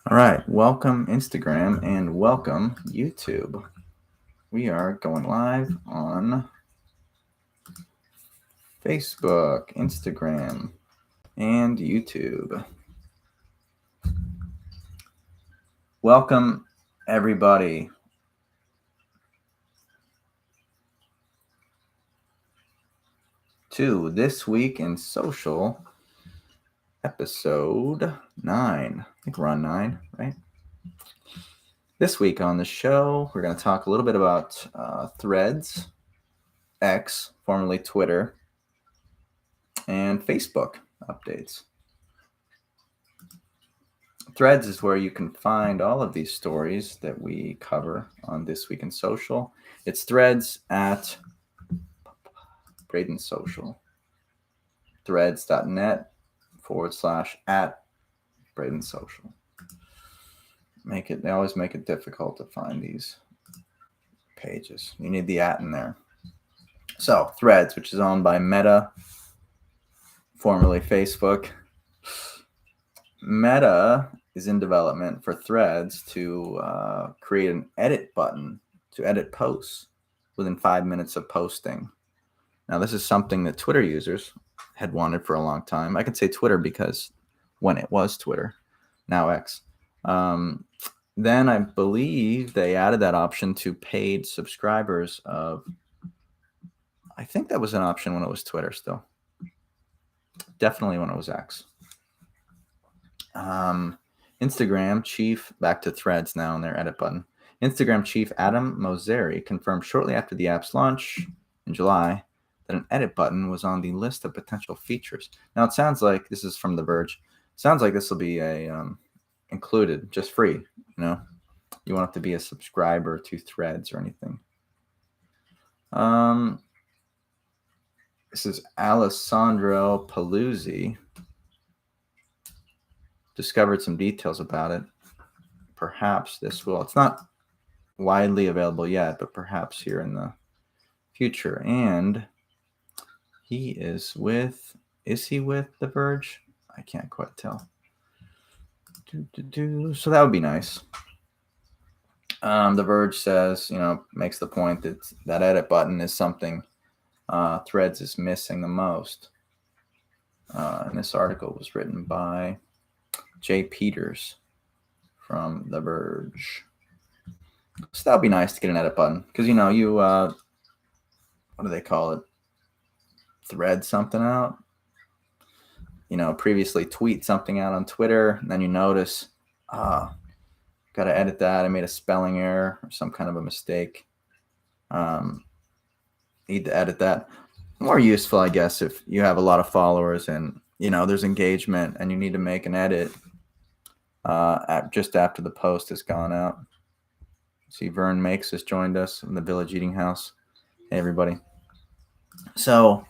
All right, welcome Instagram and welcome YouTube. We are going live on Facebook, Instagram, and YouTube. Welcome everybody. To This Week in Social, episode 9. I think we're on 9, right? This week on the show, we're going to talk a little bit about Threads, X, formerly Twitter, and Facebook updates. Threads is where you can find all of these stories that we cover on This Week in Social. It's Threads at Braden Social. Threads.net /at Braden Social. They always make it difficult to find these pages. You need the at in there. So Threads, which is owned by Meta, formerly Facebook. Meta is in development for Threads to create an edit button to edit posts within 5 minutes of posting. Now, this is something that Twitter users had wanted for a long time. I can say Twitter because when it was Twitter, now X. Then I believe they added that option to paid subscribers of, I think that was an option when it was Twitter still. Definitely when it was X. Instagram chief, back to Threads now in their edit button. Instagram chief Adam Mosseri confirmed shortly after the app's launch in July that an edit button was on the list of potential features. Now it sounds like, this is from The Verge, sounds like this will be included, just free. You know, you won't have to be a subscriber to Threads or anything. This is Alessandro Paluzzi. Discovered some details about it. Perhaps this will, it's not widely available yet, but perhaps here in the future. And is he with The Verge? I can't quite tell. So that would be nice. The Verge says, makes the point that that edit button is something Threads is missing the most. And this article was written by Jay Peters from The Verge. So that would be nice to get an edit button because, what do they call it? Thread something out. Previously tweet something out on Twitter, and then you notice, got to edit that. I made a spelling error or some kind of a mistake. Need to edit that. More useful, I guess, if you have a lot of followers and, there's engagement and you need to make an edit just after the post has gone out. See, Vern Makes has joined us in the Village Eating House. Hey, everybody. So,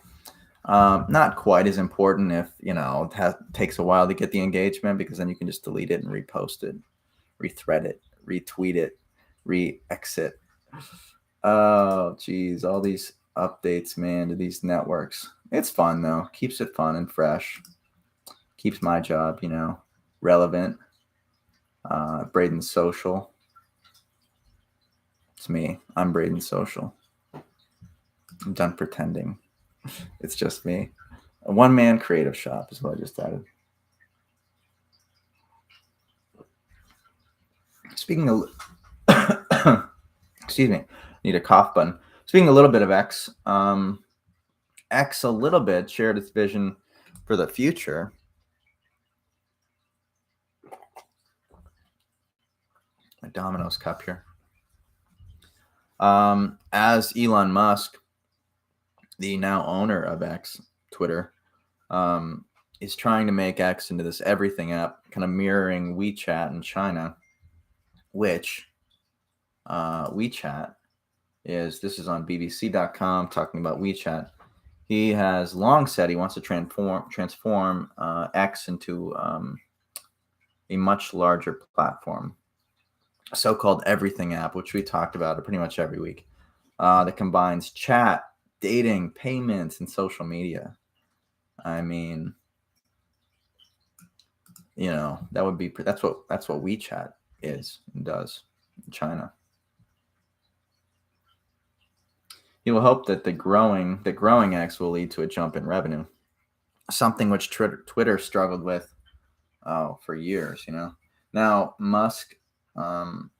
not quite as important if, it takes a while to get the engagement, because then you can just delete it and repost it, rethread it, retweet it, re-exit. Oh, geez, all these updates, man, to these networks. It's fun, though. Keeps it fun and fresh. Keeps my job, relevant. Braden Social. It's me. I'm Braden Social. I'm done pretending. It's just me. A one-man creative shop is what I just added. Speaking of, excuse me, need a cough button. Speaking a little bit of X, X a little bit shared its vision for the future. My Domino's cup here. As Elon Musk, the now owner of X, Twitter, is trying to make X into this everything app, kind of mirroring WeChat in China, which WeChat is, this is on BBC.com talking about WeChat. He has long said he wants to transform X into a much larger platform, a so-called everything app, which we talked about pretty much every week, that combines chat, dating, payments, and social media. I mean, that would be that's what WeChat is and does in China. He will hope that the growing X will lead to a jump in revenue, something which Twitter struggled with for years. Now Musk, let's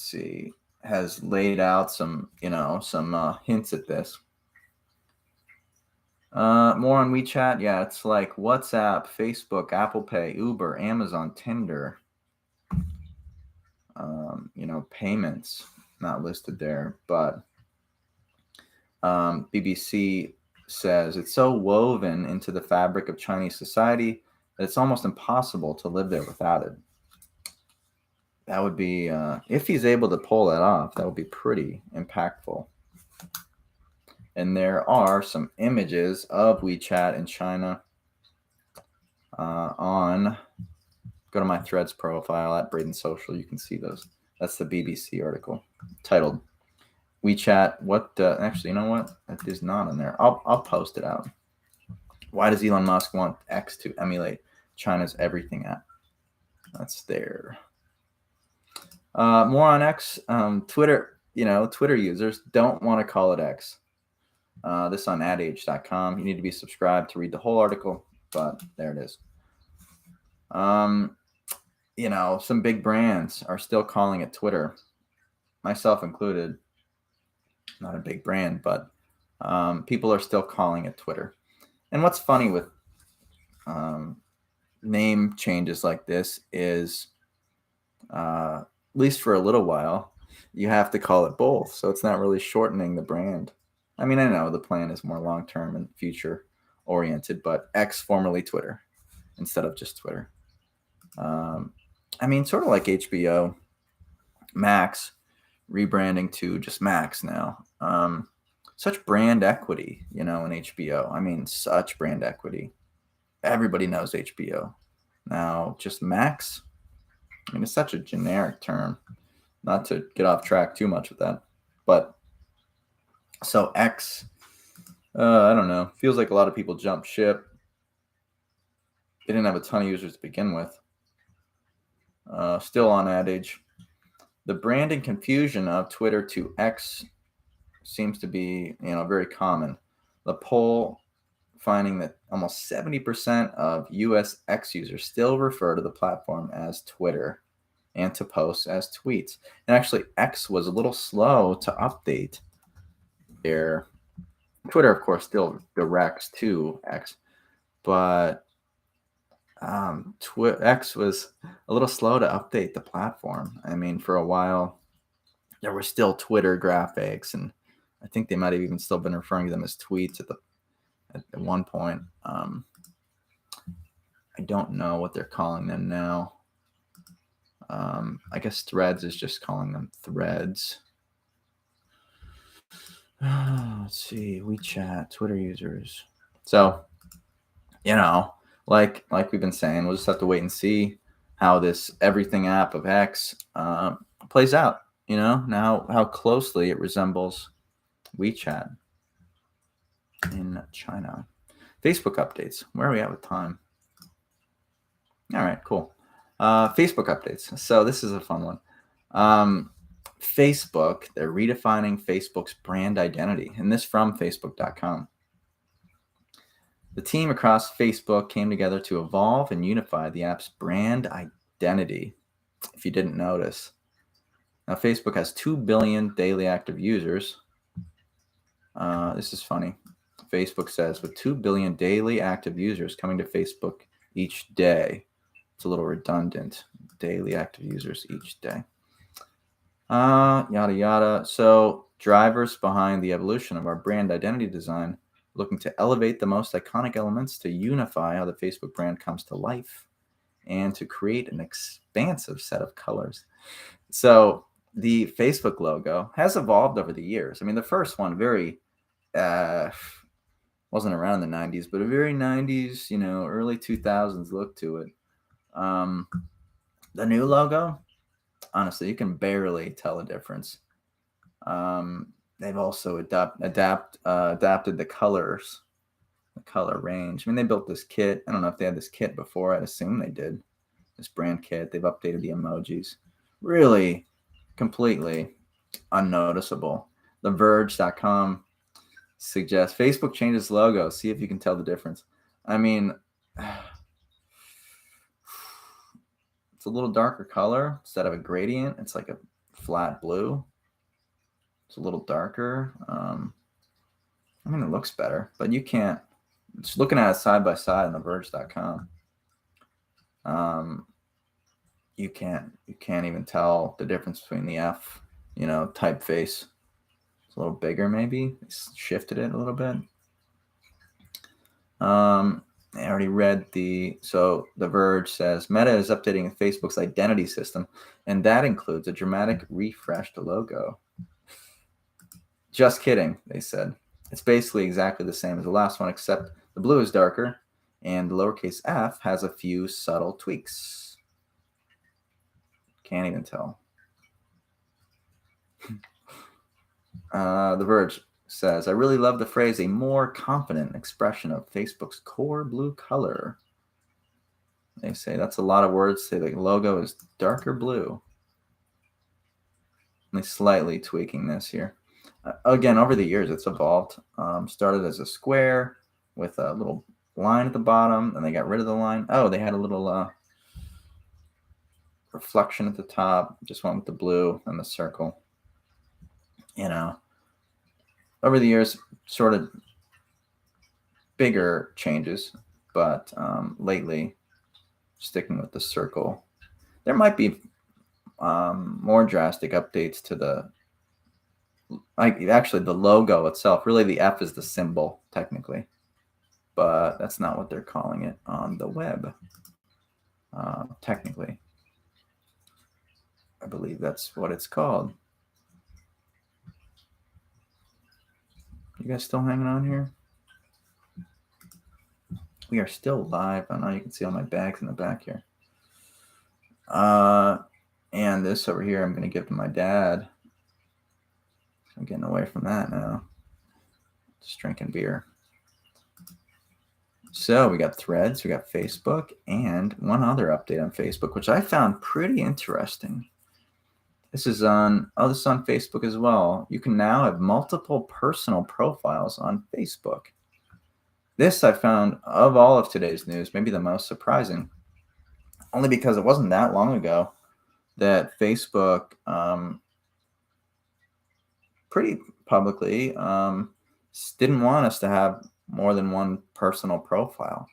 see, has laid out some hints at this. More on WeChat. Yeah, it's like WhatsApp, Facebook, Apple Pay, Uber, Amazon, Tinder. Payments not listed there, but BBC says it's so woven into the fabric of Chinese society that it's almost impossible to live there without it. That would be, if he's able to pull that off, that would be pretty impactful. And there are some images of WeChat in China go to my Threads profile at Braden Social. You can see those. That's the BBC article titled WeChat. Actually, you know what? That is not in there. I'll post it out. Why does Elon Musk want X to emulate China's everything app? That's there. More on X. Twitter. Twitter users don't want to call it X. This on adage.com. You need to be subscribed to read the whole article, but there it is. Some big brands are still calling it Twitter, myself included. Not a big brand, but people are still calling it Twitter. And what's funny with name changes like this is, at least for a little while, you have to call it both. So it's not really shortening the brand. I mean, I know the plan is more long-term and future-oriented, but X, formerly Twitter, instead of just Twitter. Sort of like HBO Max rebranding to just Max now. Such brand equity, in HBO. Such brand equity. Everybody knows HBO. Now, just Max, it's such a generic term. Not to get off track too much with that. But, so X, I don't know. Feels like a lot of people jumped ship. They didn't have a ton of users to begin with. Still on adage. The branding confusion of Twitter to X seems to be, very common. The poll finding that almost 70% of US X users still refer to the platform as Twitter and to posts as tweets. And actually, X was a little slow to update their Twitter, of course, still directs to X, but X was a little slow to update the platform. For a while, there were still Twitter graphics, and I think they might have even still been referring to them as tweets at one point. I don't know what they're calling them now. I guess Threads is just calling them threads. Let's see, WeChat, Twitter users. So, like we've been saying, we'll just have to wait and see how this everything app of X plays out. Now how closely it resembles WeChat in China. Facebook updates. Where are we at with time? All right, cool. Facebook updates. So this is a fun one. Facebook, they're redefining Facebook's brand identity, and this from Facebook.com. The team across Facebook came together to evolve and unify the app's brand identity, if you didn't notice. Now, Facebook has 2 billion daily active users. This is funny. Facebook says with 2 billion daily active users coming to Facebook each day. It's a little redundant. Daily active users each day. Yada, yada. So, drivers behind the evolution of our brand identity design, looking to elevate the most iconic elements to unify how the Facebook brand comes to life and to create an expansive set of colors. So the Facebook logo has evolved over the years. The first one very wasn't around in the 90s, but a very 90s, early 2000s look to it. The new logo, honestly, you can barely tell a difference. They've also adapted the colors the color range. I mean, they built this kit. I don't know if they had this kit before. I'd assume they did. This brand kit. They've updated the emojis. Really completely unnoticeable. TheVerge.com suggests Facebook changes logo. See if you can tell the difference. I mean, it's a little darker color instead of a gradient. It's like a flat blue. It's a little darker. I mean, it looks better, but you can't. Just looking at it side by side on TheVerge.com, you can't even tell the difference between the F, typeface. It's a little bigger, maybe. It's shifted it a little bit. I already read so The Verge says Meta is updating Facebook's identity system, and that includes a dramatic refreshed logo. Just kidding, they said. It's basically exactly the same as the last one, except the blue is darker, and the lowercase f has a few subtle tweaks. Can't even tell. The Verge says, I really love the phrase, a more confident expression of Facebook's core blue color. They say that's a lot of words. Say the logo is darker blue. Only slightly tweaking this here. Again, over the years, it's evolved. Started as a square with a little line at the bottom, and they got rid of the line. Oh, they had a little reflection at the top. Just went with the blue and the circle. Over the years, sort of bigger changes, but lately, sticking with the circle. There might be more drastic updates to the logo itself. Really, the F is the symbol, technically. But that's not what they're calling it on the web. Technically. I believe that's what it's called. You guys still hanging on here? We are still live. I know you can see all my bags in the back here. And this over here, I'm going to give to my dad. I'm getting away from that now. Just drinking beer. So we got Threads, we got Facebook, and one other update on Facebook, which I found pretty interesting. This is on Facebook as well. You can now have multiple personal profiles on Facebook. This I found, of all of today's news, maybe the most surprising, only because it wasn't that long ago that Facebook pretty publicly didn't want us to have more than one personal profile.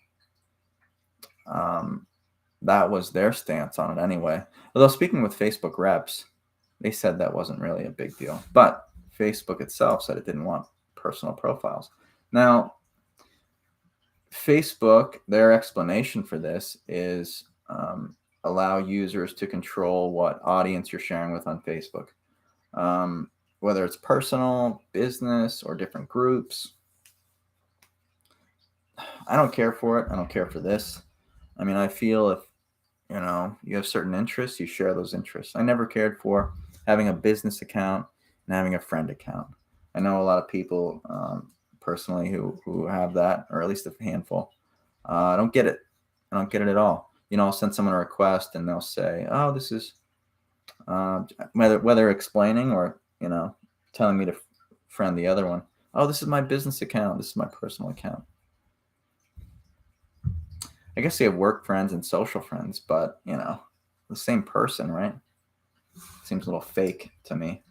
That was their stance on it anyway. Although speaking with Facebook reps, they said that wasn't really a big deal. But Facebook itself said it didn't want personal profiles. Now, Facebook, their explanation for this is allow users to control what audience you're sharing with on Facebook. Whether it's personal, business, or different groups. I don't care for it. I don't care for this. I mean, I feel if, you have certain interests, you share those interests. I never cared for having a business account and having a friend account. I know a lot of people personally who have that, or at least a handful. I don't get it. I don't get it at all. I'll send someone a request and they'll say, oh, this is whether explaining or, telling me to friend the other one. Oh, this is my business account. This is my personal account. I guess you have work friends and social friends, but, the same person, right? Seems a little fake to me.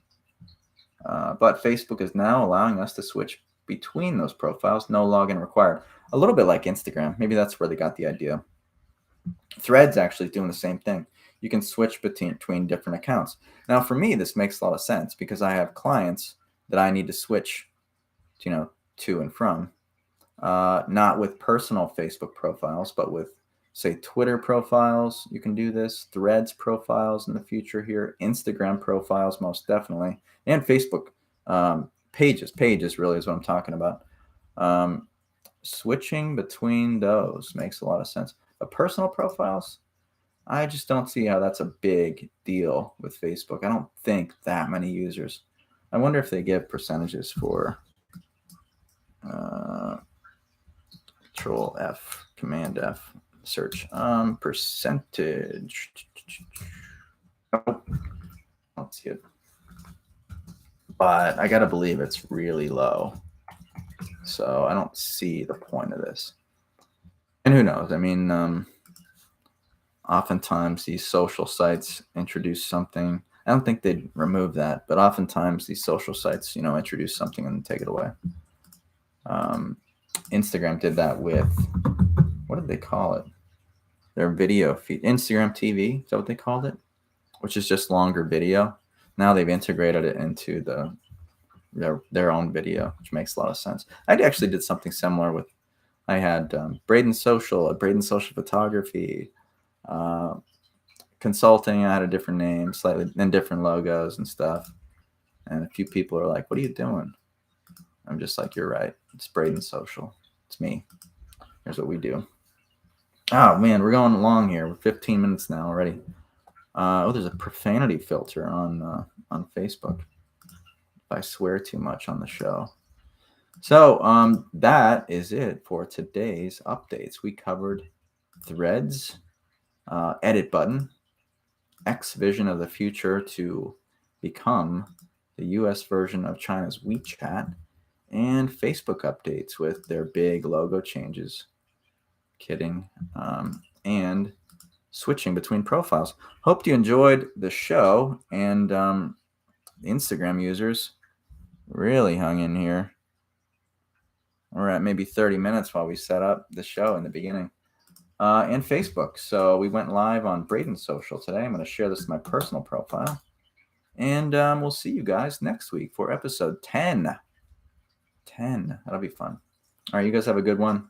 But Facebook is now allowing us to switch between those profiles, no login required. A little bit like Instagram. Maybe that's where they got the idea. Threads actually is doing the same thing. You can switch between different accounts. Now, for me, this makes a lot of sense because I have clients that I need to switch, to and from. Not with personal Facebook profiles, but with, say, Twitter profiles. You can do this. Threads profiles in the future here. Instagram profiles, most definitely. And Facebook pages. Pages really is what I'm talking about. Switching between those makes a lot of sense. But personal profiles, I just don't see how that's a big deal with Facebook. I don't think that many users. I wonder if they give percentages for Control F, Command F, search. Percentage. Nope. Don't see it. But I gotta believe it's really low. So I don't see the point of this. And who knows? I mean, oftentimes these social sites introduce something. I don't think they'd remove that, but oftentimes these social sites, introduce something and take it away. Instagram did that with, what did they call it? Their video feed, Instagram TV. Is that what they called it? Which is just longer video. Now they've integrated it into their own video, which makes a lot of sense. I actually did something similar with. I had Braden Social Photography, consulting. I had a different name, slightly and different logos and stuff. And a few people are like, "What are you doing?" I'm just like, "You're right. It's Braden Social. It's me. Here's what we do." Oh man, we're going along here. We're 15 minutes now already. There's a profanity filter on Facebook. If I swear too much on the show. So that is it for today's updates. We covered Threads, edit button, X vision of the future to become the US version of China's WeChat, and Facebook updates with their big logo changes. Kidding. And switching between profiles. Hope you enjoyed the show, and the Instagram users really hung in here. We're at maybe 30 minutes while we set up the show in the beginning. And Facebook. So we went live on Braden Social today. I'm going to share this to my personal profile. And we'll see you guys next week for episode 10. 10. That'll be fun. All right, you guys have a good one.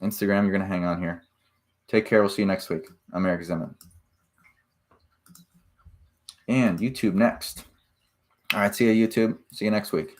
Instagram, you're going to hang on here. Take care. We'll see you next week. I'm Eric Zeman. And YouTube next. All right, see you, YouTube. See you next week.